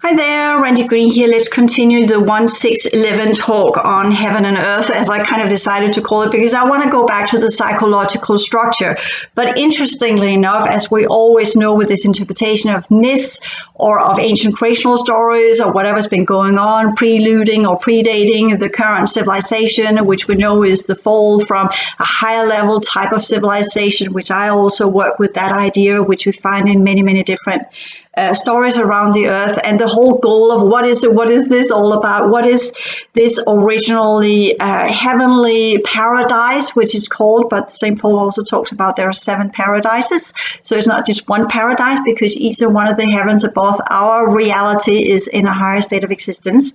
Hi there, Randy Green here. Let's continue the 1611 talk on heaven and earth, as I kind of decided to call it, because I want to go back to the psychological structure. But interestingly enough, as we always know with this interpretation of myths or of ancient creational stories or whatever's been going on, preluding or predating the current civilization, which we know is the fall from a higher level type of civilization, which I also work with that idea, which we find in many, many different stories around the earth, and the whole goal of what is this all about? What is this originally heavenly paradise, which is called, but St. Paul also talks about there are 7 paradises. So it's not just one paradise, because each one of the heavens above our reality is in a higher state of existence.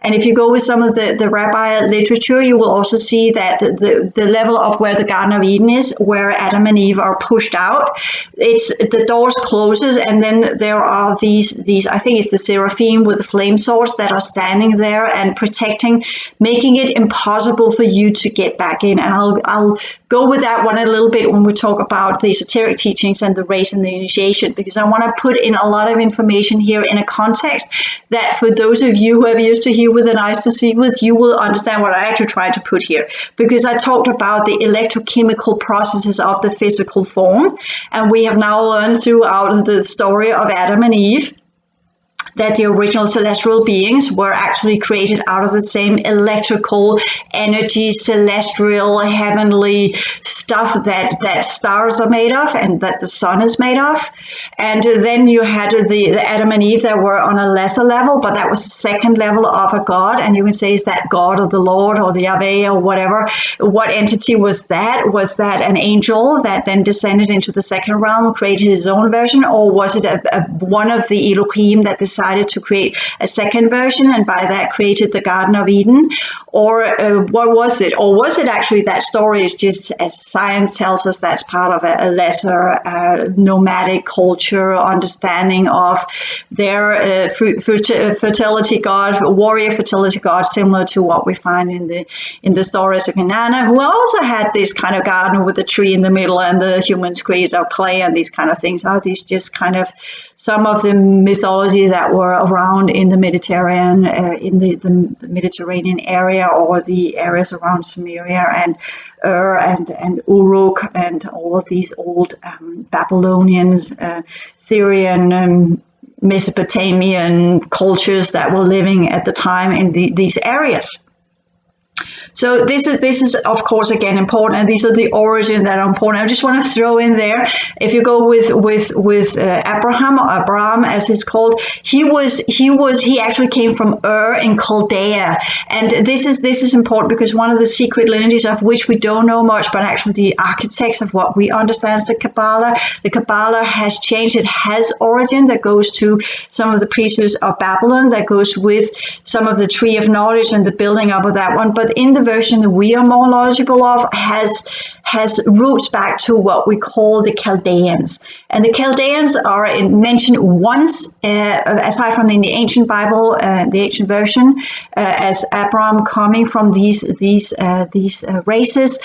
And if you go with some of the rabbi literature, you will also see that the level of where the Garden of Eden is, where Adam and Eve are pushed out, it's the doors closes, and then there are these I think it's the seraphim with the flame swords that are standing there and protecting, making it impossible for you to get back in. And I'll go with that one a little bit when we talk about the esoteric teachings and the race and the initiation, because I want to put in a lot of information here in a context that for those of you who have ears to hear with and eyes to see with, you will understand what I actually tried to put here, because I talked about the electrochemical processes of the physical form, and we have now learned throughout the story of Adam and Eve that the original celestial beings were actually created out of the same electrical energy, celestial, heavenly stuff that stars are made of and that the sun is made of. And then you had the Adam and Eve that were on a lesser level, but that was the second level of a god. And you can say, is that God or the Lord or the Havva or whatever? What entity was that? Was that an angel that then descended into the second realm, created his own version? Or was it one of the Elohim that decided to create a second version, and by that created the Garden of Eden? Or what was it? Or was it actually that story is just, as science tells us, that's part of a lesser nomadic culture understanding of their fertility god, warrior fertility god, similar to what we find in the stories of Inanna, who also had this kind of garden with a tree in the middle and the humans created of clay and these kind of things. Are these just kind of some of the mythology that were around in the Mediterranean, in the Mediterranean area, or the areas around Sumeria and Ur and Uruk and all of these old Babylonians, Syrian, Mesopotamian cultures that were living at the time in these areas. So this is of course again important, and these are the origins that are important. I just want to throw in there, if you go with Abraham, or Abraham as he's called, he actually came from Ur in Chaldea, and this is important because one of the secret lineages of which we don't know much, but actually the architects of what we understand as the Kabbalah has changed. It has origin that goes to some of the priesthoods of Babylon, that goes with some of the tree of knowledge and the building up of that one, but in the version that we are more knowledgeable of has roots back to what we call the Chaldeans. And the Chaldeans are mentioned once, aside from in the ancient Bible, the ancient version, as Abraham coming from these races,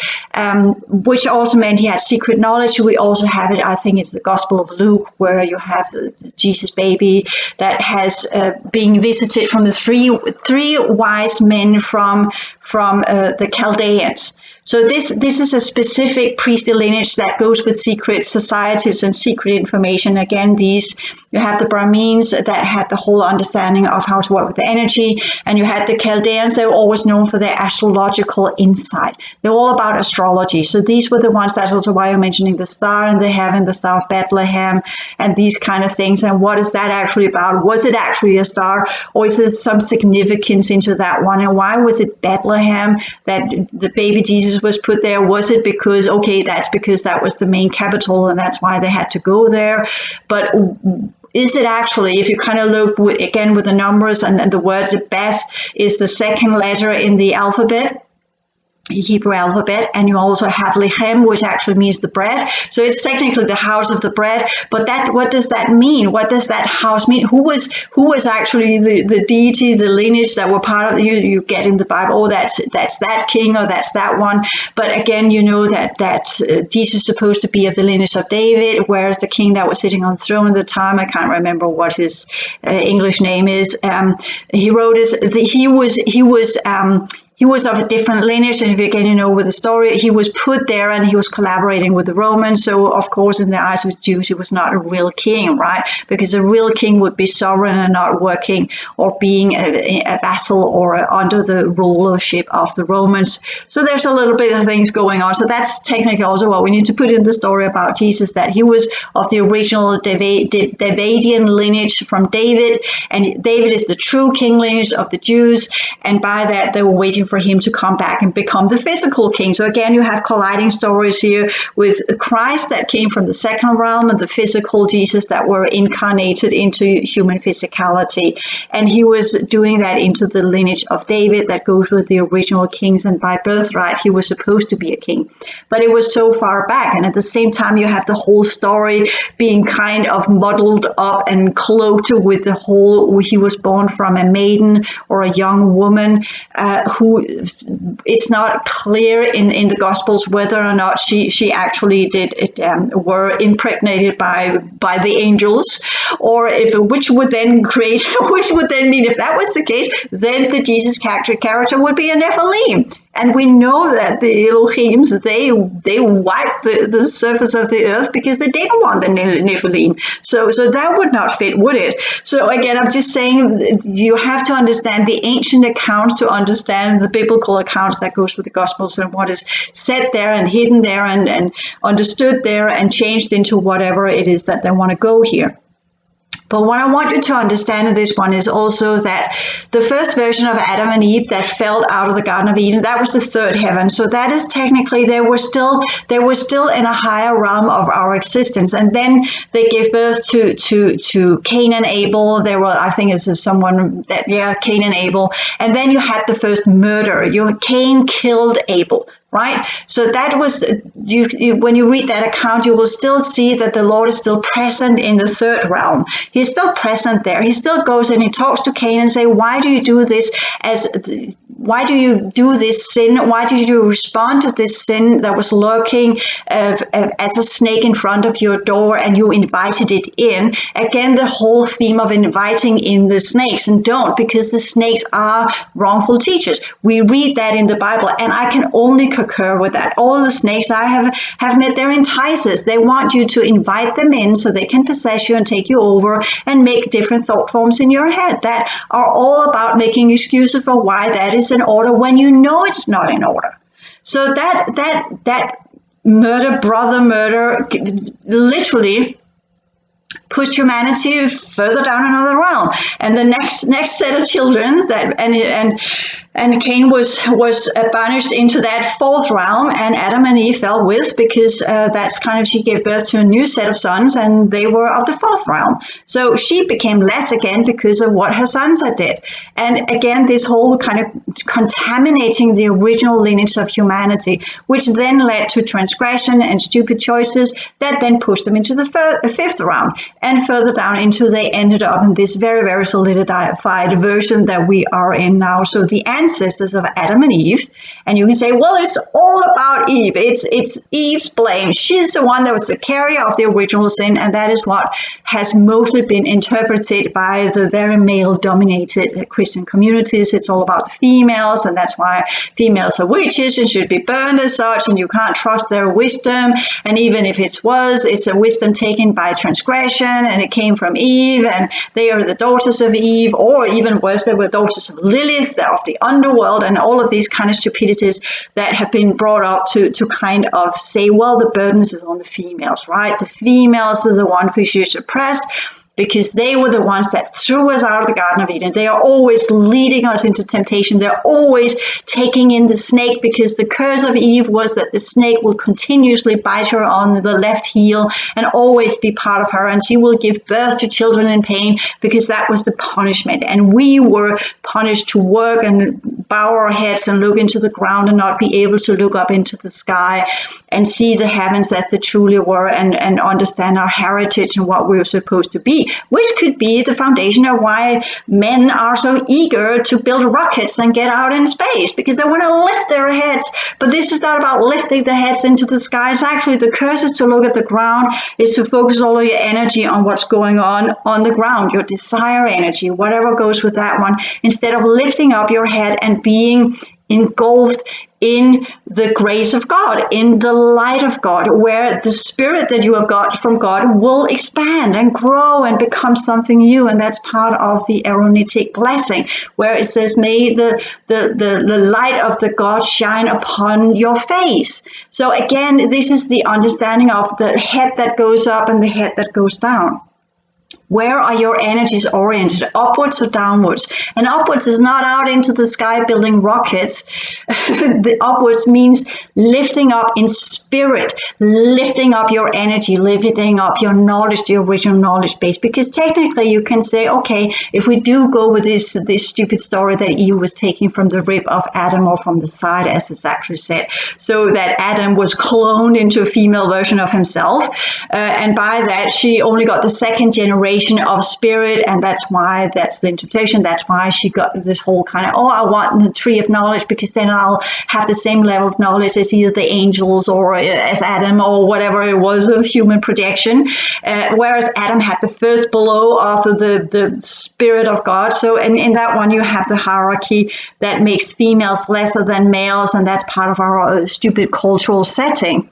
which also meant he had secret knowledge. We also have it, I think it's the Gospel of Luke, where you have the Jesus baby that has being visited from the three wise men from the Chaldeans. So this is a specific priestly lineage that goes with secret societies and secret information. Again, you have the Brahmins that had the whole understanding of how to work with the energy, and you had the Chaldeans. They were always known for their astrological insight. They're all about astrology. So these were the ones, that's also why I'm mentioning the star in the heaven, the Star of Bethlehem, and these kind of things. And what is that actually about? Was it actually a star, or is there some significance into that one? And why was it Bethlehem that the baby Jesus was put there? Was it because, okay, that's because that was the main capital and that's why they had to go there? But is it actually, if you kind of look again with the numbers, and the word Beth is the second letter in the alphabet, Hebrew alphabet, and you also have lechem, which actually means the bread. So it's technically the house of the bread. But that, what does that mean? What does that house mean? Who was actually the deity, the lineage that were part of you get in the Bible? Oh, that's that king, or that's that one. But again, you know that Jesus is supposed to be of the lineage of David, whereas the king that was sitting on the throne at the time, I can't remember what his English name is. He was of a different lineage, and if you're getting over the story, he was put there and he was collaborating with the Romans. So, of course, in the eyes of Jews, he was not a real king, right? Because a real king would be sovereign and not working or being a vassal or under the rulership of the Romans. So there's a little bit of things going on. So that's technically also what we need to put in the story about Jesus, that he was of the original Davidian lineage from David, and David is the true king lineage of the Jews, and by that they were waiting for him to come back and become the physical king. So again, you have colliding stories here with Christ that came from the second realm and the physical Jesus that were incarnated into human physicality. And he was doing that into the lineage of David that goes with the original kings, and by birthright he was supposed to be a king. But it was so far back, and at the same time you have the whole story being kind of muddled up and cloaked with the whole, he was born from a maiden or a young woman who it's not clear in the Gospels whether or not she actually were impregnated by the angels, or which would then mean, if that was the case, then the Jesus character would be a Nephilim. And we know that the Elohims, they wiped the surface of the earth because they didn't want the Nephilim. So that would not fit, would it? So again, I'm just saying you have to understand the ancient accounts to understand the biblical accounts that goes with the Gospels, and what is said there and hidden there and understood there and changed into whatever it is that they want to go here. But what I want you to understand in this one is also that the first version of Adam and Eve that fell out of the Garden of Eden, that was the third heaven. So that is technically, they were still in a higher realm of our existence. And then they gave birth to Cain and Abel. There were, I think it's someone that, Cain and Abel. And then you had the first murder. Cain killed Abel. Right? So that was, when you read that account, you will still see that the Lord is still present in the third realm. He's still present there. He still goes and he talks to Cain and say, why do you do this why do you do this sin? Why did you respond to this sin that was lurking as a snake in front of your door, and you invited it in? Again, the whole theme of inviting in the snakes, and don't, because the snakes are wrongful teachers. We read that in the Bible, and I can only concur with that. All the snakes I have met, they're enticers. They want you to invite them in so they can possess you and take you over and make different thought forms in your head that are all about making excuses for why that is in order when you know it's not in order. So that brother murder literally pushed humanity further down another realm. And the next set of children that and Cain was banished into that fourth realm, and Adam and Eve fell with, because that's kind of, she gave birth to a new set of sons, and they were of the fourth realm. So she became less again because of what her sons had did. And again, this whole kind of contaminating the original lineage of humanity, which then led to transgression and stupid choices that then pushed them into the fifth realm, and further down into, they ended up in this very, very solidified version that we are in now. So the ancestors of Adam and Eve, and you can say, well, it's all about Eve. It's Eve's blame. She's the one that was the carrier of the original sin, and that is what has mostly been interpreted by the very male-dominated Christian communities. It's all about the females, and that's why females are witches and should be burned as such, and you can't trust their wisdom. And even if it's a wisdom taken by transgression, and it came from Eve, and they are the daughters of Eve, or even worse, they were daughters of Lilith, they're of the underworld, and all of these kind of stupidities that have been brought up to kind of say, well, the burden is on the females, right? The females are the one who should suppress because they were the ones that threw us out of the Garden of Eden. They are always leading us into temptation. They're always taking in the snake, because the curse of Eve was that the snake will continuously bite her on the left heel and always be part of her, and she will give birth to children in pain, because that was the punishment. And we were punished to work and bow our heads and look into the ground and not be able to look up into the sky and see the heavens as they truly were, and understand our heritage and what we were supposed to be, which could be the foundation of why men are so eager to build rockets and get out in space, because they want to lift their heads. But this is not about lifting the heads into the sky. It's actually, the curse is to look at the ground, is to focus all of your energy on what's going on the ground, your desire energy, whatever goes with that one, instead of lifting up your head and being engulfed in the grace of God, in the light of God, where the spirit that you have got from God will expand and grow and become something new. And that's part of the Aaronitic blessing, where it says, may the light of the God shine upon your face. So again, this is the understanding of the head that goes up and the head that goes down. Where are your energies oriented, upwards or downwards? And upwards is not out into the sky building rockets. The upwards means lifting up in spirit, lifting up your energy, lifting up your knowledge, the original knowledge base. Because technically you can say, okay, if we do go with this stupid story that Eve was taking from the rib of Adam, or from the side, as it's actually said, so that Adam was cloned into a female version of himself. And by that, she only got the second generation of spirit, and that's why, that's the interpretation, that's why she got this whole kind of, I want the tree of knowledge, because then I'll have the same level of knowledge as either the angels or as Adam, or whatever it was of human projection, whereas Adam had the first blow of the spirit of God. So in that one you have the hierarchy that makes females lesser than males, and that's part of our stupid cultural setting.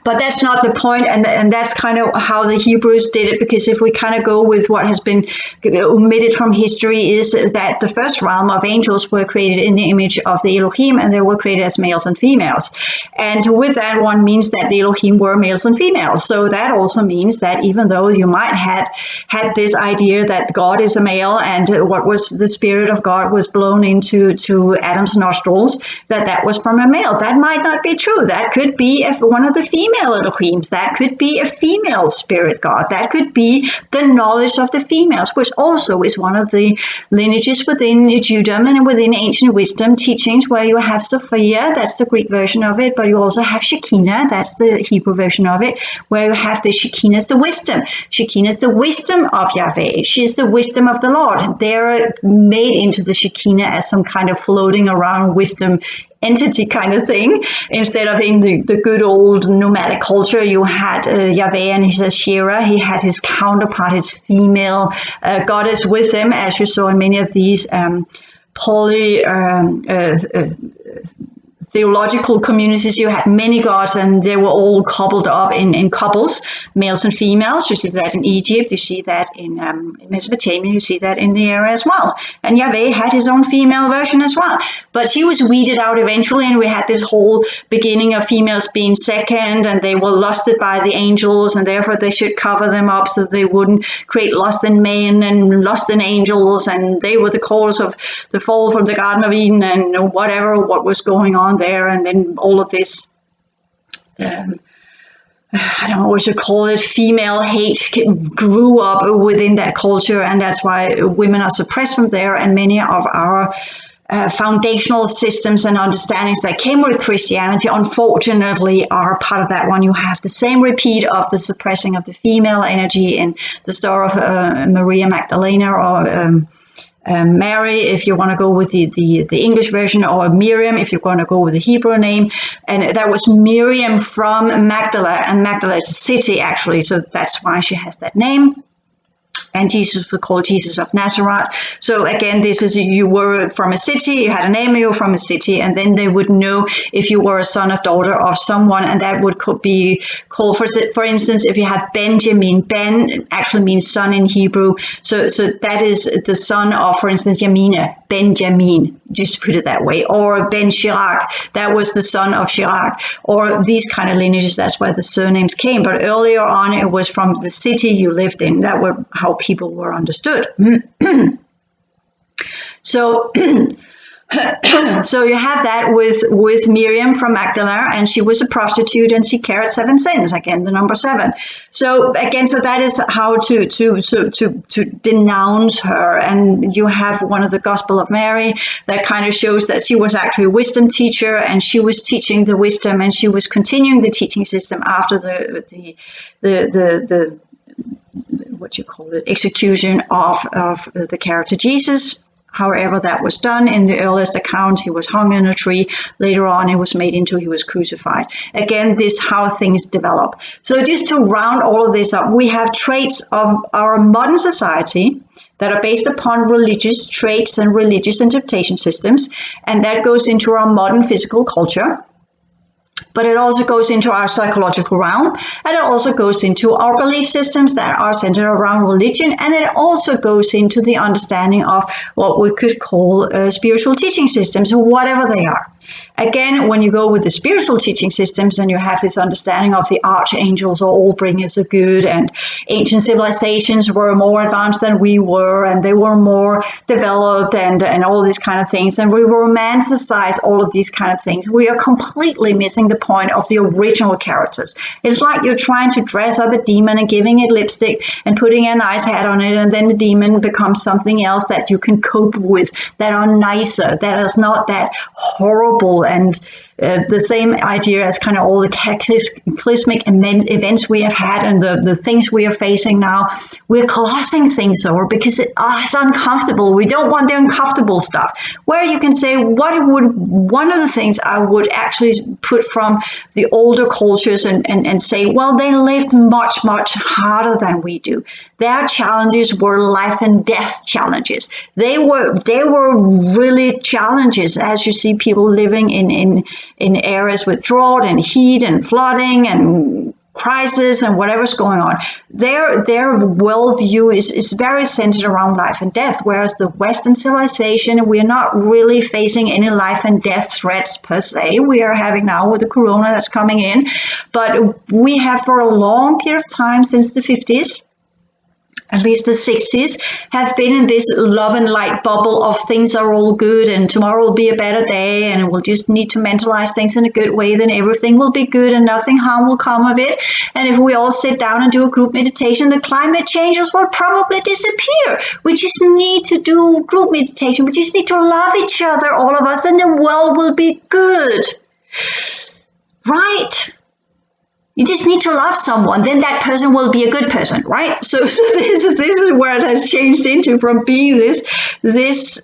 But that's not the point, and that's kind of how the Hebrews did it, because if we kind of go with what has been omitted from history, is that the first realm of angels were created in the image of the Elohim, and they were created as males and females. And with that one means that the Elohim were males and females. So that also means that even though you might had this idea that God is a male, and what was the spirit of God was blown into Adam's nostrils, that was from a male, that might not be true. That could be one of the female Elohims. That could be a female spirit God. That could be the knowledge of the females, which also is one of the lineages within Judaism and within ancient wisdom teachings, where you have Sophia, that's the Greek version of it, but you also have Shekinah, that's the Hebrew version of it, where you have the Shekinah is the wisdom. Shekinah is the wisdom of Yahweh. She is the wisdom of the Lord. They're made into the Shekinah as some kind of floating around wisdom entity kind of thing, instead of in the good old nomadic culture. You had Yahweh and his Asherah. He had his counterpart, his female goddess with him, as you saw in many of these theological communities. You had many gods, and they were all coupled up in couples, males and females. You see that in Egypt, you see that in Mesopotamia, you see that in the area as well. And Yahweh had his own female version as well. But he was weeded out eventually, and we had this whole beginning of females being second, and they were lusted by the angels, and therefore they should cover them up so they wouldn't create lust in men and lust in angels, and they were the cause of the fall from the Garden of Eden and what was going on there. And then all of this, I don't know what you call it, female hate grew up within that culture, and that's why women are suppressed from there. And many of our foundational systems and understandings that came with Christianity, unfortunately, are part of that one. You have the same repeat of the suppressing of the female energy in the story of Maria Magdalena, or Mary, if you want to go with the English version, or Miriam, if you're going to go with the Hebrew name. And that was Miriam from Magdala, and Magdala is a city, actually, so that's why she has that name. And Jesus was called Jesus of Nazareth. So again, this is, you were from a city, you had a name, you were from a city, and then they would know if you were a son or daughter of someone, and that would be called, for instance, if you have Benjamin, Ben actually means son in Hebrew. So that is the son of, for instance, Yamina, Benjamin, just to put it that way. Or Ben Shirak, that was the son of Shirak. Or these kind of lineages, that's where the surnames came. But earlier on, it was from the city you lived in. That were how people were understood. So so you have that with Miriam from Magdala, and she was a prostitute and she carried 7 sins, again the number 7. So again, so that is how to denounce her. And you have one of the Gospel of Mary that kind of shows that she was actually a wisdom teacher, and she was teaching the wisdom, and she was continuing the teaching system after the what you call it, execution of the character Jesus. However that was done, in the earliest account, he was hung in a tree. Later on, it was made into he was crucified. Again, this how things develop. So just to round all of this up, we have traits of our modern society that are based upon religious traits and religious interpretation systems, and that goes into our modern physical culture. But it also goes into our psychological realm, and it also goes into our belief systems that are centered around religion, and it also goes into the understanding of what we could call spiritual teaching systems, whatever they are. Again, when you go with the spiritual teaching systems and you have this understanding of the archangels are all bringers of good, and ancient civilizations were more advanced than we were, and they were more developed, and all these kind of things, and we romanticize all of these kind of things, we are completely missing the point of the original characters. It's like you're trying to dress up a demon and giving it lipstick and putting a nice hat on it, and then the demon becomes something else that you can cope with, that are nicer, that is not that horrible. And the same idea as kind of all the cataclysmic events we have had and the things we are facing now. We're glossing things over because it's uncomfortable. We don't want the uncomfortable stuff. Where you can say, one of the things I would actually put from the older cultures and say, well, they lived much, much harder than we do. Their challenges were life and death challenges. They were really challenges, as you see people living in areas with drought and heat and flooding and crisis and whatever's going on. Their worldview is very centered around life and death, whereas the Western civilization, we're not really facing any life and death threats per se. We are having now with the corona that's coming in, but we have for a long period of time since the 50s, at least the 60s, have been in this love and light bubble of things are all good and tomorrow will be a better day and we'll just need to mentalize things in a good way, then everything will be good and nothing harm will come of it. And if we all sit down and do a group meditation, the climate changes will probably disappear. We just need to do group meditation. We just need to love each other, all of us, then the world will be good. Right? You just need to love someone, then that person will be a good person, right? So this is where it has changed into, from being this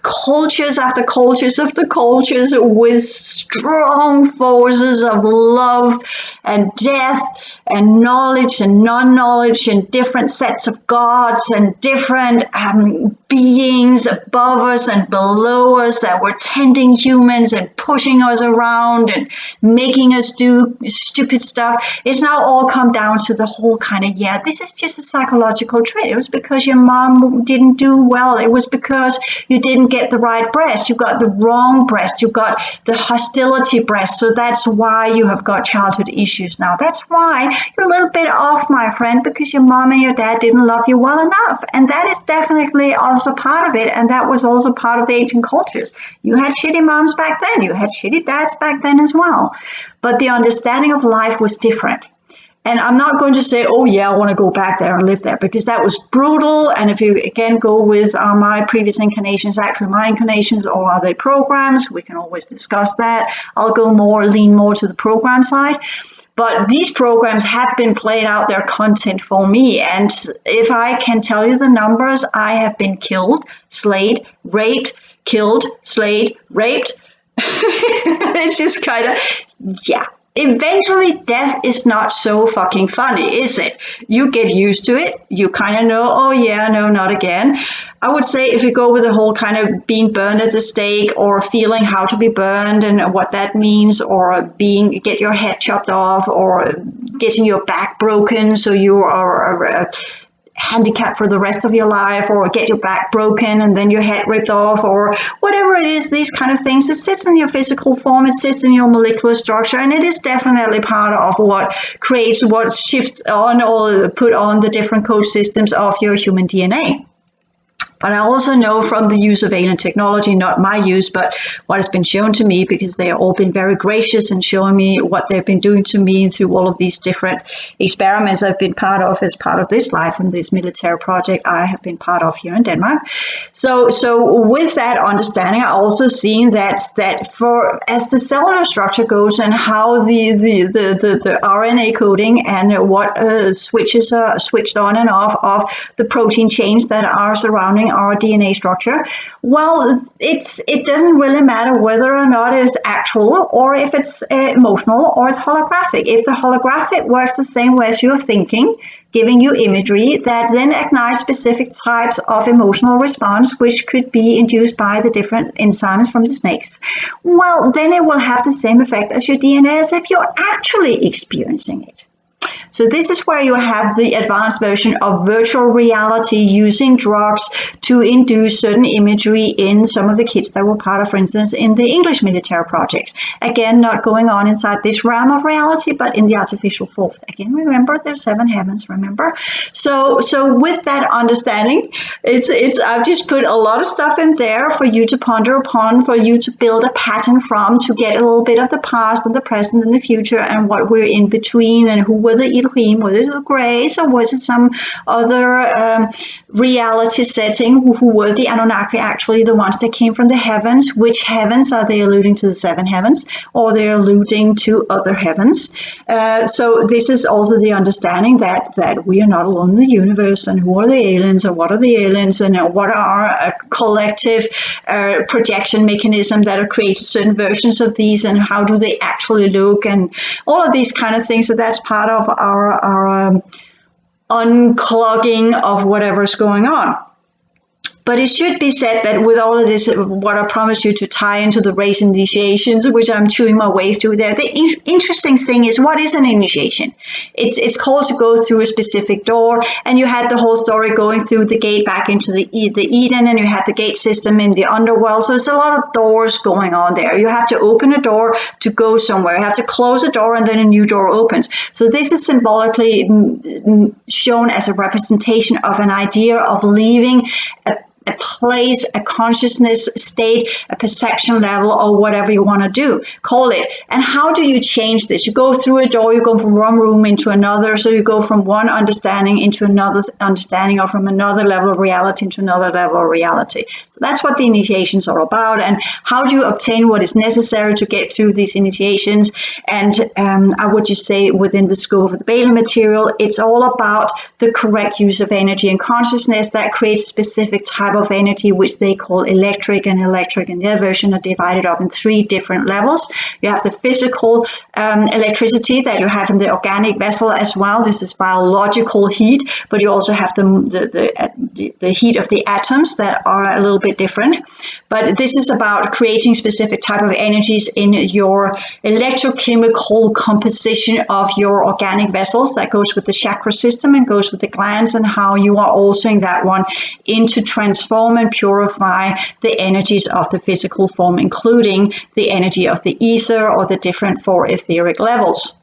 cultures after cultures after cultures with strong forces of love and death and knowledge and non-knowledge and different sets of gods and different beings above us and below us that were tending humans and pushing us around and making us do stupid stuff. It's now all come down to the whole kind of, this is just a psychological trait. It was because your mom didn't do well. It was because you didn't get the right breast. You got the wrong breast. You got the hostility breast. So that's why you have got childhood issues now. That's why you're a little bit off, my friend, because your mom and your dad didn't love you well enough. And that is definitely also part of it. And that was also part of the ancient cultures. You had shitty moms back then. You had shitty dads back then as well. But the understanding of life was different. And I'm not going to say, oh, yeah, I want to go back there and live there, because that was brutal. And if you, again, go with my previous incarnations, actually my incarnations, or are they programs? We can always discuss that. I'll lean more to the program side. But these programs have been played out their content for me. And if I can tell you the numbers, I have been killed, slayed, raped, killed, slayed, raped. It's just kind of, eventually death is not so fucking funny, is it? You get used to it. You kind of know, oh yeah, no, not again. I would say if you go with the whole kind of being burned at the stake, or feeling how to be burned and what that means, or get your head chopped off, or getting your back broken so you are handicapped for the rest of your life, or get your back broken and then your head ripped off, or whatever it is, these kind of things, it sits in your physical form, it sits in your molecular structure, and it is definitely part of what creates, what shifts on or put on the different code systems of your human DNA. But I also know from the use of alien technology, not my use, but what has been shown to me, because they have all been very gracious and showing me what they've been doing to me through all of these different experiments I've been part of as part of this life and this military project I have been part of here in Denmark. So with that understanding, I also seen that for as the cellular structure goes and how the RNA coding and what switches are switched on and off of the protein chains that are surrounding our DNA structure, well, it doesn't really matter whether or not it's actual or if it's emotional or it's holographic. If the holographic works the same way as you're thinking, giving you imagery that then ignites specific types of emotional response, which could be induced by the different enzymes from the snakes, well, then it will have the same effect as your DNA as if you're actually experiencing it. So this is where you have the advanced version of virtual reality using drugs to induce certain imagery in some of the kids that were part of, for instance, in the English military projects. Again, not going on inside this realm of reality, but in the artificial fourth. Again, remember, there's 7 heavens, remember? So with that understanding, I've just put a lot of stuff in there for you to ponder upon, for you to build a pattern from, to get a little bit of the past and the present and the future and what we're in between, and who were the Elohim, was it the Greys, or was it some other reality setting? Who were the Anunnaki actually the ones that came from the heavens? Which heavens are they alluding to? The 7 heavens, or they're alluding to other heavens? So this is also the understanding that we are not alone in the universe, and who are the aliens, or what are the aliens, and what are a collective projection mechanism that have created certain versions of these, and how do they actually look, and all of these kind of things. So that's part of our unclogging of whatever's going on. But it should be said that with all of this, what I promised you to tie into the race initiations, which I'm chewing my way through there, the interesting thing is, what is an initiation? It's called to go through a specific door, and you had the whole story going through the gate back into the Eden, and you had the gate system in the underworld. So it's a lot of doors going on there. You have to open a door to go somewhere. You have to close a door, and then a new door opens. So this is symbolically shown as a representation of an idea of leaving a place, a consciousness state, a perception level, or whatever you want to do, call it. And how do you change this? You go through a door, you go from one room into another, so you go from one understanding into another understanding, or from another level of reality into another level of reality. So that's what the initiations are about, and how do you obtain what is necessary to get through these initiations. And I would just say, within the scope of the Balaam material, it's all about the correct use of energy and consciousness that creates specific type of energy, which they call electric, and their version are divided up in 3 different levels. You have the physical electricity that you have in the organic vessel as well. This is biological heat, but you also have the heat of the atoms that are a little bit different. But this is about creating specific type of energies in your electrochemical composition of your organic vessels. That goes with the chakra system and goes with the glands, and how you are altering that one into transform and purify the energies of the physical form, including the energy of the ether or the different 4 etheric levels.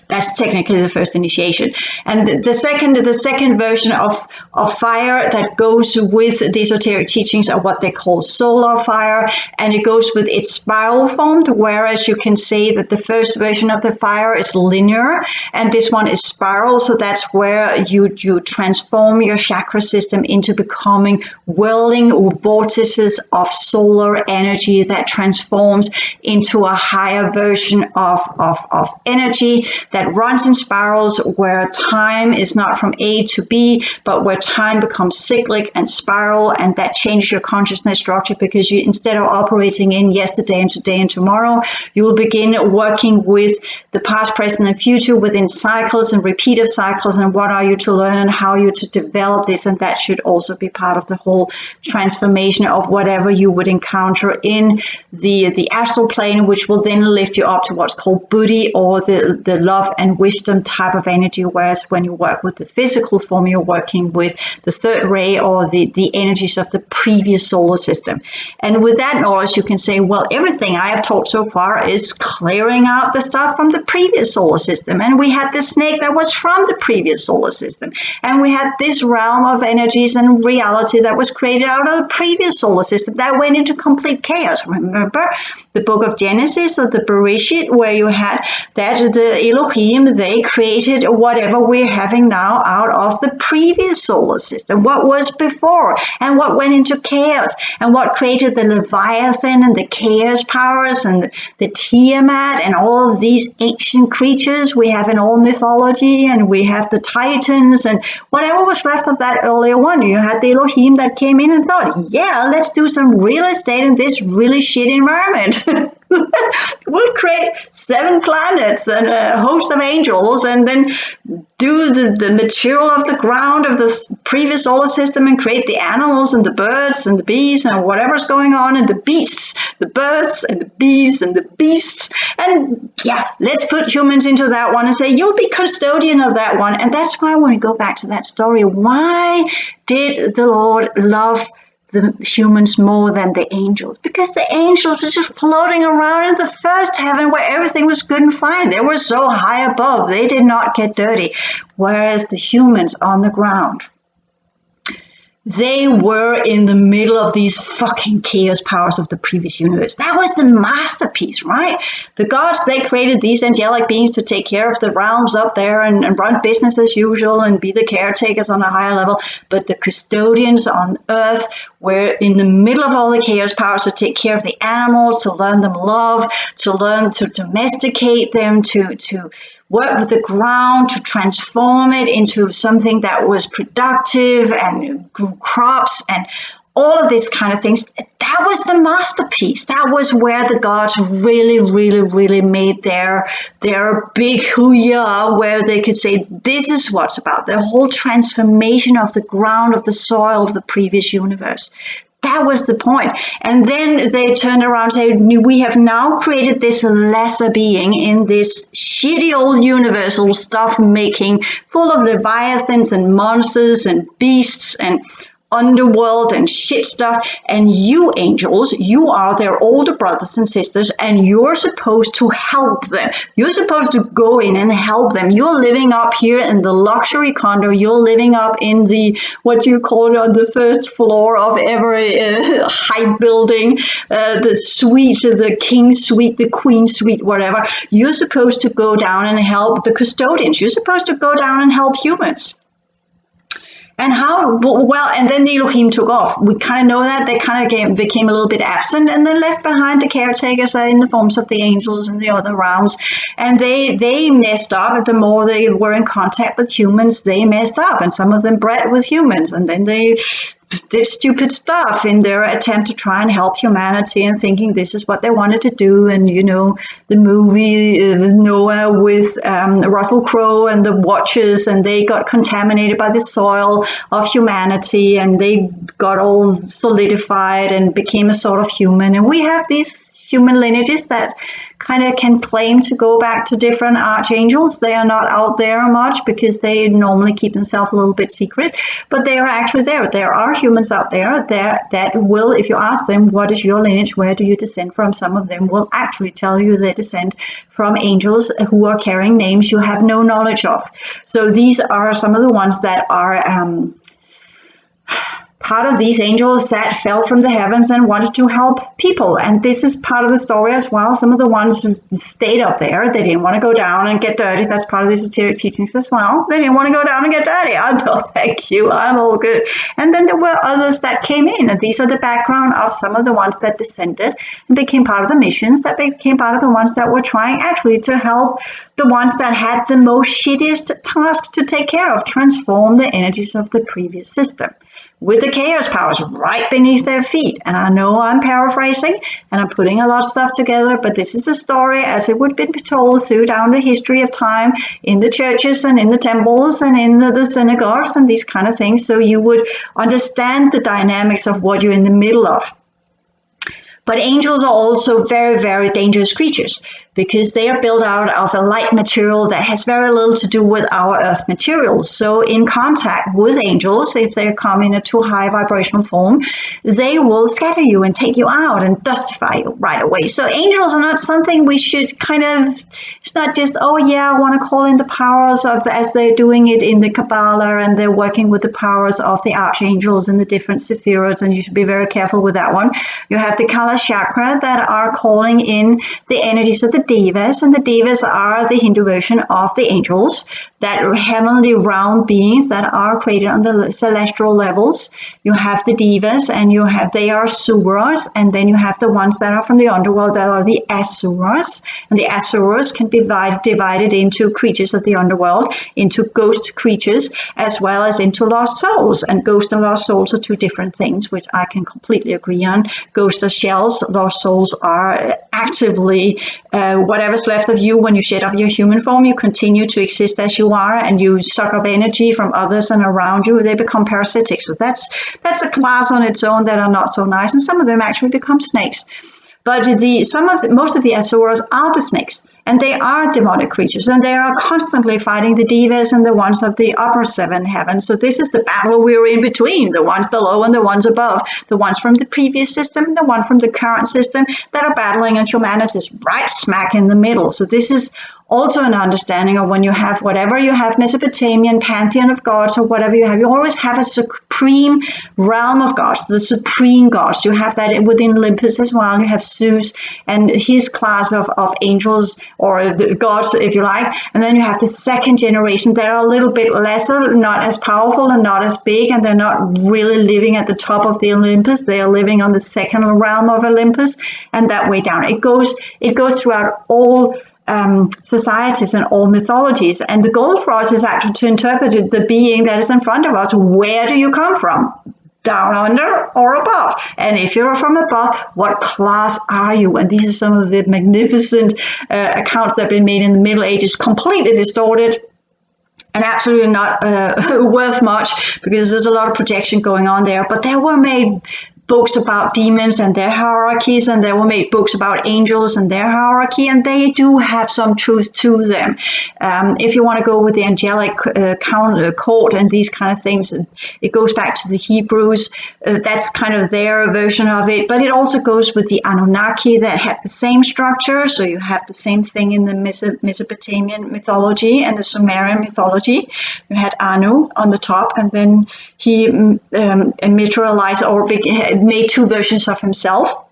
That's technically the first initiation. And the second version of fire that goes with the esoteric teachings are what they call solar fire, and it goes with its spiral formed, whereas you can say that the first version of the fire is linear and this one is spiral. So that's where you transform your chakra system into becoming whirling vortices of solar energy that transforms into a higher version of energy. that runs in spirals, where time is not from A to B, but where time becomes cyclic and spiral, and that changes your consciousness structure, because you, instead of operating in yesterday and today and tomorrow, you will begin working with the past, present, and future within cycles and repeated cycles, and what are you to learn and how you to develop this. And that should also be part of the whole transformation of whatever you would encounter in the astral plane, which will then lift you up to what's called Buddhi, or the love and wisdom type of energy. Whereas when you work with the physical form, you're working with the third ray, or the energies of the previous solar system. And with that knowledge, you can say, well, everything I have taught so far is clearing out the stuff from the previous solar system. And we had the snake that was from the previous solar system. And we had this realm of energies and reality that was created out of the previous solar system that went into complete chaos. Remember the book of Genesis, or the Bereshit, where you had that the Elohim, they created whatever we're having now out of the previous solar system, what was before, and what went into chaos, and what created the Leviathan and the chaos powers and the Tiamat and all of these ancient creatures we have in all mythology. And we have the Titans and whatever was left of that earlier one. You had the Elohim that came in and thought, yeah, let's do some real estate in this really shit environment. We'll create 7 planets and a host of angels, and then do the material of the ground of the previous solar system, and create the animals and the birds and the bees and whatever's going on, and the beasts, the birds and the bees and the beasts. And yeah, let's put humans into that one and say, you'll be custodian of that one. And that's why I want to go back to that story. Why did the Lord love the humans more than the angels? Because the angels were just floating around in the first heaven where everything was good and fine. They were so high above, they did not get dirty. Whereas the humans on the ground, they were in the middle of these fucking chaos powers of the previous universe. That was the masterpiece, right? The gods, they created these angelic beings to take care of the realms up there and run business as usual and be the caretakers on a higher level. But the custodians on earth were in the middle of all the chaos powers to take care of the animals, to learn them love, to learn to domesticate them, to work with the ground, to transform it into something that was productive and grew crops and all of these kind of things. That was the masterpiece. That was where the gods really, really, really made their big hoo-yah, where they could say, this is what's about. The whole transformation of the ground, of the soil of the previous universe. That was the point. And then they turned around and said, we have now created this lesser being in this shitty old universal stuff making, full of leviathans and monsters and beasts and underworld and shit stuff. And you angels, you are their older brothers and sisters, and you're supposed to help them. You're supposed to go in and help them. You're living up here in the luxury condo. You're living up in the, what do you call it, on the first floor of every high building, the suite, the king suite, the queen suite, whatever. You're supposed to go down and help the custodians. You're supposed to go down and help humans. And how, well, and then the Elohim took off. We kind of know that. They kind of became a little bit absent, and then left behind the caretakers in the forms of the angels and the other realms. And they messed up. The more they were in contact with humans, they messed up. And some of them bred with humans. And then they did stupid stuff in their attempt to try and help humanity, and thinking this is what they wanted to do. And, you know, the movie Noah with Russell Crowe and the Watchers, and they got contaminated by the soil of humanity, and they got all solidified and became a sort of human. And we have these human lineages that kind of can claim to go back to different archangels. They are not out there much because they normally keep themselves a little bit secret, but they are actually there. There are humans out there that will, if you ask them, what is your lineage, where do you descend from, some of them will actually tell you they descend from angels who are carrying names you have no knowledge of. So these are some of the ones that are part of these angels that fell from the heavens and wanted to help people. And this is part of the story as well. Some of the ones who stayed up there, they didn't want to go down and get dirty. That's part of the esoteric teachings as well. They didn't want to go down and get dirty. Oh, no, thank you. I'm all good. And then there were others that came in. And these are the background of some of the ones that descended and became part of the missions, that became part of the ones that were trying actually to help the ones that had the most shittiest task to take care of, transform the energies of the previous system, with the chaos powers right beneath their feet. And I know I'm paraphrasing and I'm putting a lot of stuff together, but this is a story as it would be told through down the history of time in the churches and in the temples and in the synagogues and these kind of things, so you would understand the dynamics of what you're in the middle of. But angels are also very, very dangerous creatures because they are built out of a light material that has very little to do with our earth materials. So in contact with angels, if they come in a too high vibrational form, they will scatter you and take you out and dustify you right away. So angels are not something we should kind of, it's not just, oh yeah, I want to call in the powers of, as they're doing it in the Kabbalah, and they're working with the powers of the Archangels and the different Sephiroths, and you should be very careful with that one. You have the Kala chakra that are calling in the energies of the devas, and the devas are the Hindu version of the angels, that heavenly realm beings that are created on the celestial levels. You have the devas, and you have, they are suras, and then you have the ones that are from the underworld that are the asuras, and the asuras can be divided into creatures of the underworld, into ghost creatures, as well as into lost souls. And ghost and lost souls are two different things, which I can completely agree on. Ghosts are shells, lost souls are actively whatever's left of you when you shed off your human form. You continue to exist as you are, and you suck up energy from others and around you. They become parasitic. So that's a class on its own that are not so nice, and some of them actually become snakes. But most of the asuras are the snakes, and they are demonic creatures, and they are constantly fighting the devas and the ones of the upper seven heavens. So this is the battle we're in between, the ones below and the ones above, the ones from the previous system and the one from the current system that are battling, and humanity is right smack in the middle. So this is also an understanding of when you have whatever you have, Mesopotamian pantheon of gods or whatever you have, you always have a supreme realm of gods, the supreme gods. You have that within Olympus as well. You have Zeus and his class of angels, or the gods, if you like. And then you have the second generation. They're a little bit lesser, not as powerful and not as big, and they're not really living at the top of the Olympus. They are living on the second realm of Olympus, and that way down. It goes throughout all societies and all mythologies. And the goal for us is actually to interpret the being that is in front of us. Where do you come from? Down under or above? And if you're from above, what class are you? And these are some of the magnificent accounts that have been made in the Middle Ages, completely distorted and absolutely not worth much, because there's a lot of projection going on there. But there were made books about demons and their hierarchies, and there were made books about angels and their hierarchy, and they do have some truth to them. If you want to go with the angelic court and these kind of things, it goes back to the Hebrews. That's kind of their version of it, but it also goes with the Anunnaki that had the same structure. So you have the same thing in the Mesopotamian mythology and the Sumerian mythology. You had Anu on the top, and then he materialized or made two versions of himself,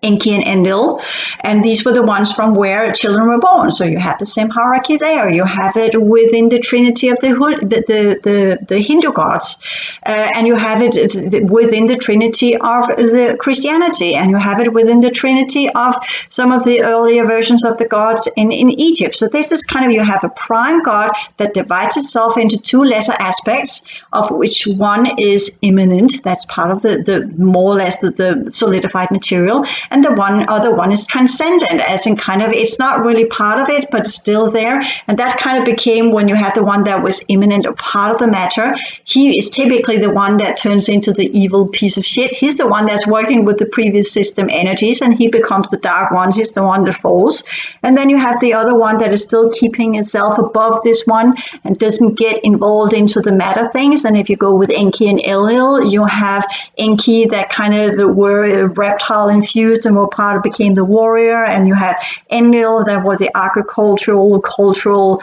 Enki and Enlil, and these were the ones from where children were born. So you have the same hierarchy there. You have it within the trinity of the Hindu gods, and you have it within the trinity of the Christianity, and you have it within the trinity of some of the earlier versions of the gods in Egypt. So this is kind of, you have a prime god that divides itself into two lesser aspects, of which one is immanent. That's part of the more or less the solidified material. And the other one is transcendent, as in kind of, it's not really part of it, but it's still there. And that kind of became, when you had the one that was immanent or part of the matter, he is typically the one that turns into the evil piece of shit. He's the one that's working with the previous system energies, and he becomes the dark one. He's the one that falls. And then you have the other one that is still keeping itself above this one and doesn't get involved into the matter things. And if you go with Enki and Enlil, you have Enki that kind of were reptile infused, infused and were became the warrior, and you had Enlil, that were the agricultural, cultural,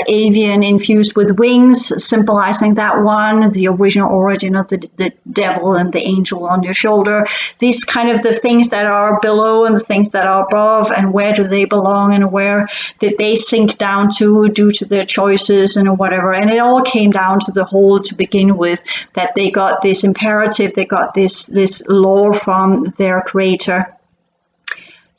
avian infused with wings, symbolizing that one, the original origin of the devil and the angel on your shoulder. These kind of the things that are below and the things that are above, and where do they belong and where did they sink down to due to their choices and whatever. And it all came down to the whole to begin with, that they got this imperative, they got this law from their creator.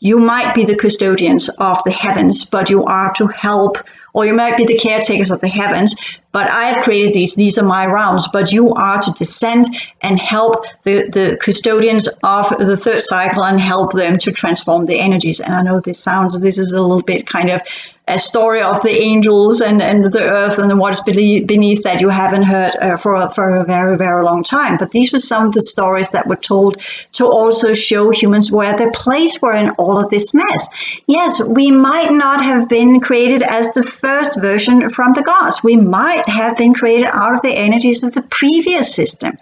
You might be the custodians of the heavens, but you are to help, or you might be the caretakers of the heavens, but I have created these are my realms, but you are to descend and help the custodians of the third cycle and help them to transform the energies. And I know this is a little bit kind of a story of the angels and the earth and what's beneath that you haven't heard for a very, very long time. But these were some of the stories that were told to also show humans where their place were in all of this mess. Yes, we might not have been created as the first version from the gods. We might have been created out of the energies of the previous system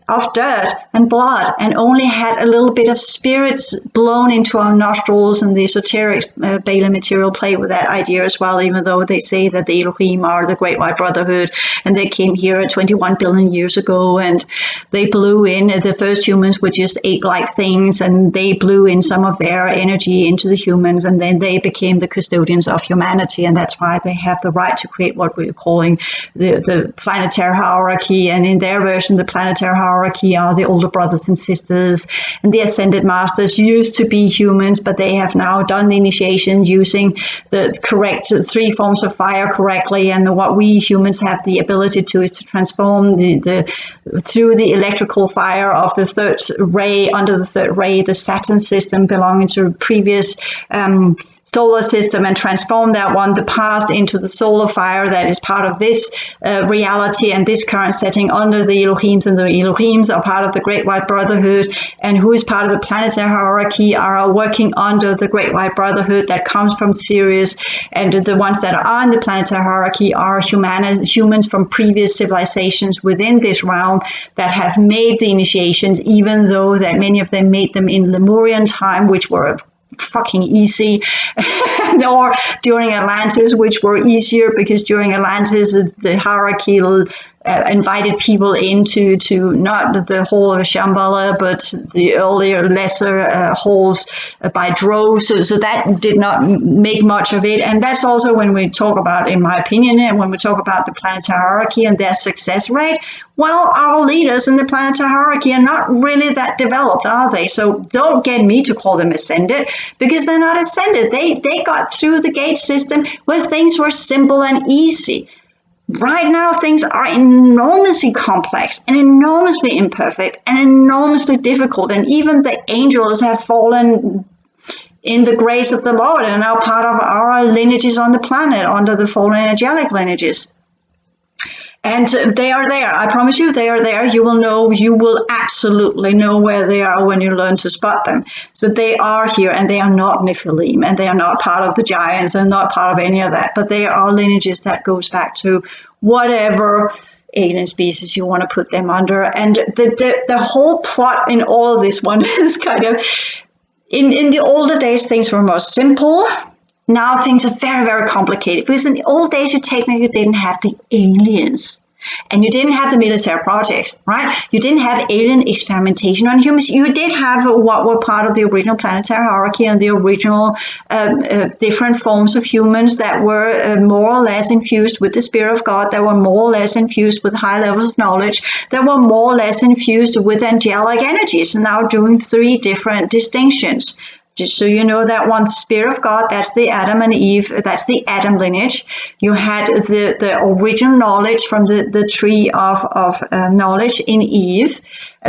of dirt and blood, and only had a little bit of spirits blown into our nostrils, and the esoteric Bala material play with that idea as well, even though they say that the Elohim are the Great White Brotherhood, and they came here 21 billion years ago, and they blew in, the first humans were just ape-like things, and they blew in some of their energy into the humans, and then they became the custodians of humanity, and that's why they have the right to create what we're calling the planetary hierarchy. And in their version, the planetary hierarchy are the older brothers and sisters, and the ascended masters used to be humans, but they have now done the initiation using the correct 3 forms of fire correctly, and what we humans have the ability to is to transform through the electrical fire of the third ray, under the third ray, the Saturn system belonging to previous solar system, and transform that one, the past, into the solar fire that is part of this reality and this current setting under the Elohims. And the Elohims are part of the Great White Brotherhood, and who is part of the planetary hierarchy are working under the Great White Brotherhood that comes from Sirius, and the ones that are in the planetary hierarchy are humans from previous civilizations within this realm that have made the initiations, even though that many of them made them in Lemurian time, which were fucking easy, or during Atlantis, which were easier because during Atlantis the hierarchy invited people into not the hall of Shambhala, but the earlier lesser halls by droves. So that did not make much of it. And that's also when we talk about, in my opinion, and when we talk about the planetary hierarchy and their success rate, well, our leaders in the planetary hierarchy are not really that developed, are they? So don't get me to call them ascended, because they're not ascended. They got through the gate system where things were simple and easy. Right now, things are enormously complex and enormously imperfect and enormously difficult. And even the angels have fallen in the grace of the Lord and are now part of our lineages on the planet, under the fallen angelic lineages. And they are there. I promise you, they are there. You will absolutely know where they are when you learn to spot them. So they are here, and they are not Nephilim, and they are not part of the giants, and not part of any of that. But they are lineages that goes back to whatever alien species you want to put them under. And the whole plot in all of this one is kind of, in the older days, things were more simple. Now things are very, very complicated, because in the old days, you didn't have the aliens, and you didn't have the military projects, right? You didn't have alien experimentation on humans. You did have what were part of the original planetary hierarchy and the original different forms of humans that were more or less infused with the Spirit of God, that were more or less infused with high levels of knowledge, that were more or less infused with angelic energies, and now doing 3 different distinctions. Just so you know, that one, Spirit of God, that's the Adam and Eve, that's the Adam lineage. You had the original knowledge from the tree of knowledge in Eve.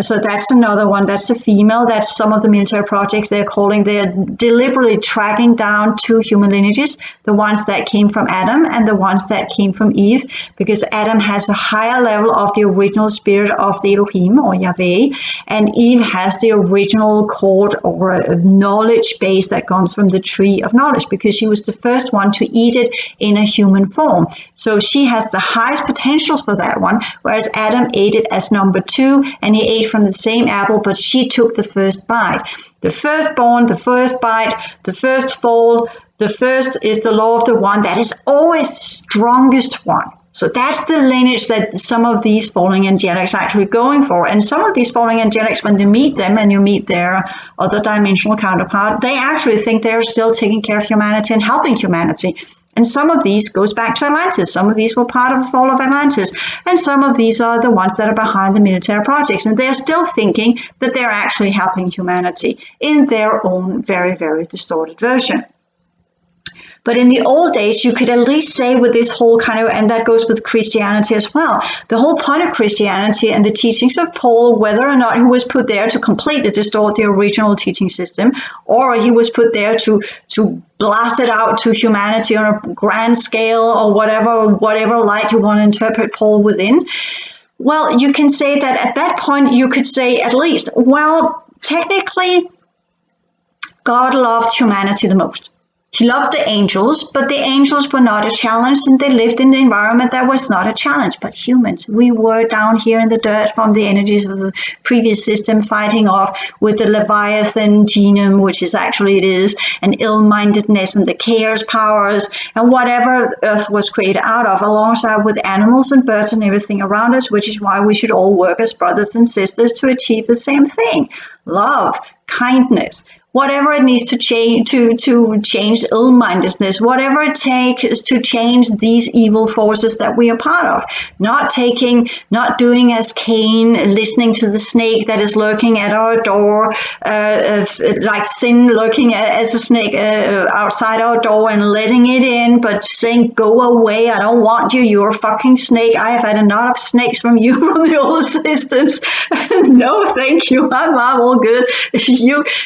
So that's another one. That's a female. That's some of the military projects they're deliberately tracking down 2 human lineages, the ones that came from Adam and the ones that came from Eve, because Adam has a higher level of the original spirit of the Elohim, or Yahweh, and Eve has the original cord or knowledge base that comes from the tree of knowledge, because she was the first one to eat it in a human form. So she has the highest potential for that one, whereas Adam ate it as number 2, and he ate ate from the same apple, but she took the first bite. The firstborn, the first bite, the first fall, the first is the law of the one that is always the strongest one. So that's the lineage that some of these fallen angelics are actually going for. And some of these fallen angelics, when you meet them and you meet their other dimensional counterpart, they actually think they're still taking care of humanity and helping humanity. And some of these goes back to Atlantis. Some of these were part of the fall of Atlantis. And some of these are the ones that are behind the military projects. And they're still thinking that they're actually helping humanity in their own very, very distorted version. But in the old days, you could at least say with this whole kind of, and that goes with Christianity as well, the whole point of Christianity and the teachings of Paul, whether or not he was put there to completely distort the original teaching system, or he was put there to blast it out to humanity on a grand scale, or whatever light you want to interpret Paul within. Well, you can say that at that point, you could say at least, well, technically, God loved humanity the most. He loved the angels, but the angels were not a challenge, and they lived in the environment that was not a challenge. But humans, we were down here in the dirt from the energies of the previous system, fighting off with the Leviathan genome, which is actually it is, and ill-mindedness and the chaos powers and whatever Earth was created out of, alongside with animals and birds and everything around us, which is why we should all work as brothers and sisters to achieve the same thing: love, kindness, whatever it needs to change to change ill-mindedness, whatever it takes to change these evil forces that we are part of. Not doing as Cain, listening to the snake that is lurking at our door, like sin lurking as a snake outside our door and letting it in, but saying, go away, I don't want you, you're a fucking snake, I have had enough of snakes from you from the old systems. No, thank you, I'm all good.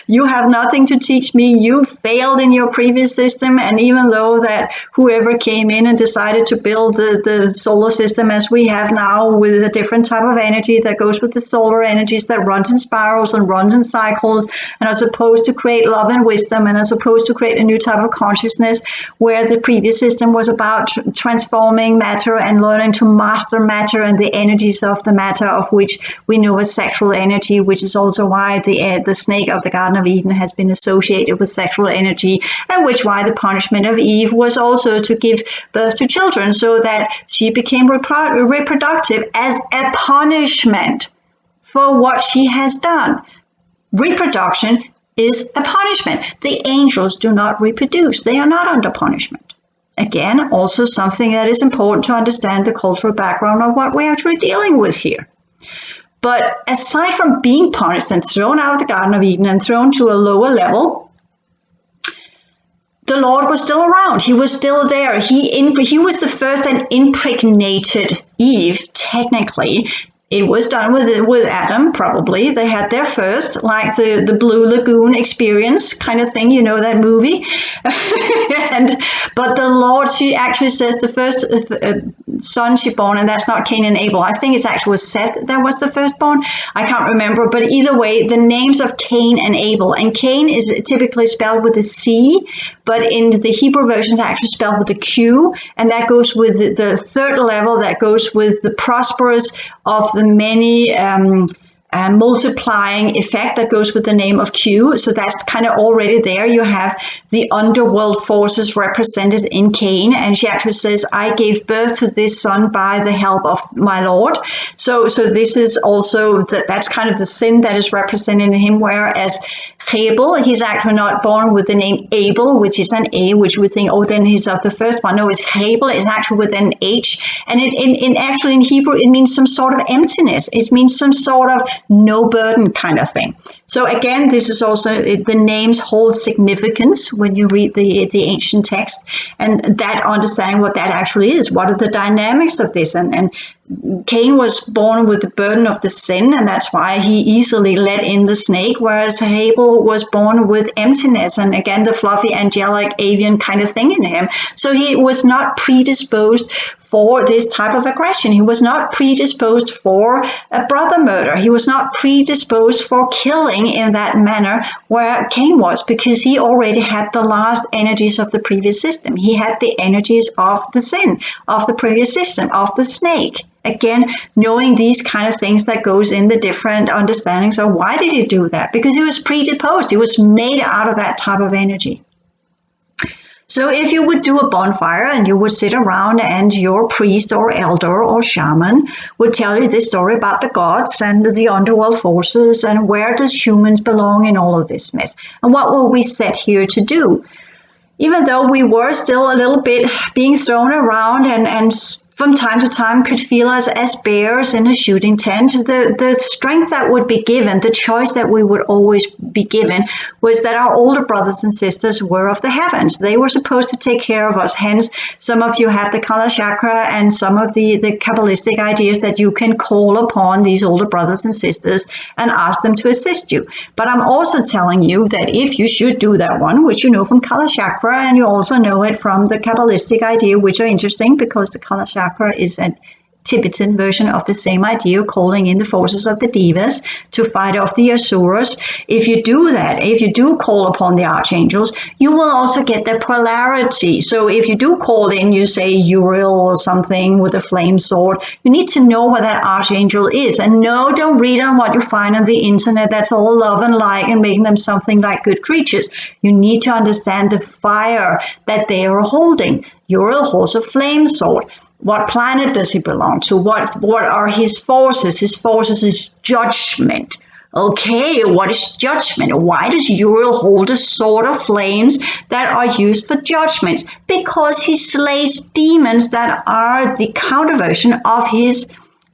You have nothing to teach me. You failed in your previous system, and even though that whoever came in and decided to build the solar system as we have now, with a different type of energy that goes with the solar energies, that runs in spirals and runs in cycles, and are supposed to create love and wisdom, and are supposed to create a new type of consciousness, where the previous system was about transforming matter and learning to master matter and the energies of the matter, of which we know as sexual energy, which is also why the snake of the Garden of Eden has been associated with sexual energy, and which why the punishment of Eve was also to give birth to children, so that she became reproductive as a punishment for what she has done. Reproduction is a punishment. The angels do not reproduce. They are not under punishment. Again, also something that is important to understand the cultural background of what we're actually dealing with here. But aside from being punished and thrown out of the Garden of Eden and thrown to a lower level, the Lord was still around. He was still there. He was the first and impregnated Eve, technically. It was done with Adam, probably. They had their first, like the Blue Lagoon experience kind of thing, you know, that movie. But the Lord, she actually says the first son she born, and that's not Cain and Abel. I think it's actually Seth that was the firstborn. I can't remember. But either way, the names of Cain and Abel. And Cain is typically spelled with a C, but in the Hebrew version, it's actually spelled with a Q. And that goes with the third level, that goes with the prosperous of the many multiplying effect that goes with the name of Q. So that's kind of already there. You have the underworld forces represented in Cain. And she actually says, I gave birth to this son by the help of my Lord. So this is also, that's kind of the sin that is represented in him. Whereas Abel, he's actually not born with the name Abel, which is an A, which we think, oh, then he's of the first one. No, it's Abel, it's actually with an H. And actually in Hebrew, it means some sort of emptiness. It means some sort of no burden kind of thing. So again, this is also, the names hold significance when you read the ancient text, and that understanding what that actually is. What are the dynamics of this? And Cain was born with the burden of the sin, and that's why he easily let in the snake, whereas Abel was born with emptiness, and again, the fluffy, angelic, avian kind of thing in him. So he was not predisposed for this type of aggression. He was not predisposed for a brother murder. He was not predisposed for killing in that manner where Cain was, because he already had the last energies of the previous system. He had the energies of the sin, of the previous system, of the snake. again, knowing these kind of things that goes in the different understandings of why did he do that? Because he was predisposed. He was made out of that type of energy. So if you would do a bonfire and you would sit around and your priest or elder or shaman would tell you this story about the gods and the underworld forces and where does humans belong in all of this mess? And what were we set here to do? Even though we were still a little bit being thrown around and from time to time could feel us as bears in a shooting tent, the strength that would be given, the choice that we would always be given, was that our older brothers and sisters were of the heavens. They were supposed to take care of us. Hence, some of you have the Kala chakra and some of the Kabbalistic ideas that you can call upon these older brothers and sisters and ask them to assist you. But I'm also telling you that if you should do that one, which you know from Kala chakra, and you also know it from the Kabbalistic idea, which are interesting because the Kala chakra is a Tibetan version of the same idea, calling in the forces of the devas to fight off the asuras. If you do that, if you do call upon the archangels, you will also get the polarity. So if you do call in, you say Uriel or something with a flame sword, you need to know what that archangel is. And no, don't read on what you find on the internet. That's all love and light and making them something like good creatures. You need to understand the fire that they are holding. Uriel holds a flame sword. What planet does he belong to? What are his forces? His forces is judgment. Okay, what is judgment? Why does Uriel hold a sword of flames that are used for judgments? Because he slays demons that are the counterversion of his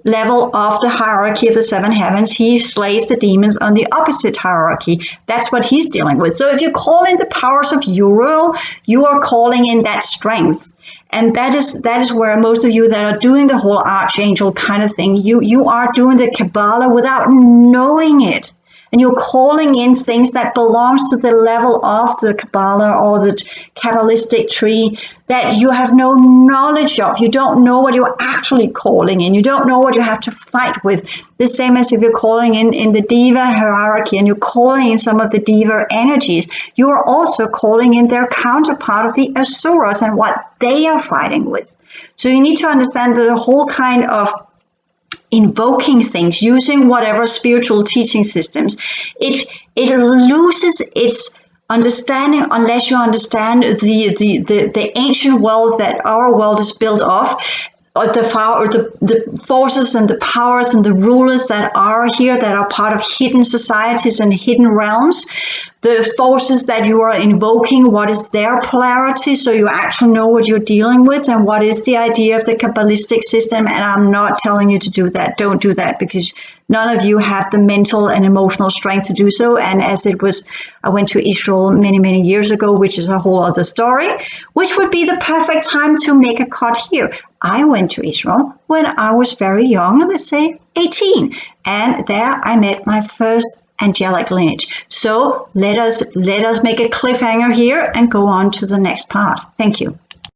level of the hierarchy of the seven heavens. He slays the demons on the opposite hierarchy. That's what he's dealing with. So if you call in the powers of Uriel, you are calling in that strength. And that is where most of you that are doing the whole archangel kind of thing, you are doing the Kabbalah without knowing it. And you're calling in things that belongs to the level of the Kabbalah or the Kabbalistic tree that you have no knowledge of. You don't know what you're actually calling in. You don't know what you have to fight with. The same as if you're calling in the Deva hierarchy and you're calling in some of the Deva energies, you are also calling in their counterpart of the Asuras and what they are fighting with. So you need to understand that the whole kind of invoking things, using whatever spiritual teaching systems, it loses its understanding unless you understand the ancient worlds that our world is built of, or the forces and the powers and the rulers that are here that are part of hidden societies and hidden realms. The forces that you are invoking, what is their polarity, so you actually know what you're dealing with and what is the idea of the Kabbalistic system. And I'm not telling you to do that. Don't do that, because none of you have the mental and emotional strength to do so. And as it was, I went to Israel many, many years ago, which is a whole other story, which would be the perfect time to make a cut here. I went to Israel when I was very young, let's say 18. And there I met my first angelic lineage. So let us make a cliffhanger here and go on to the next part. Thank you.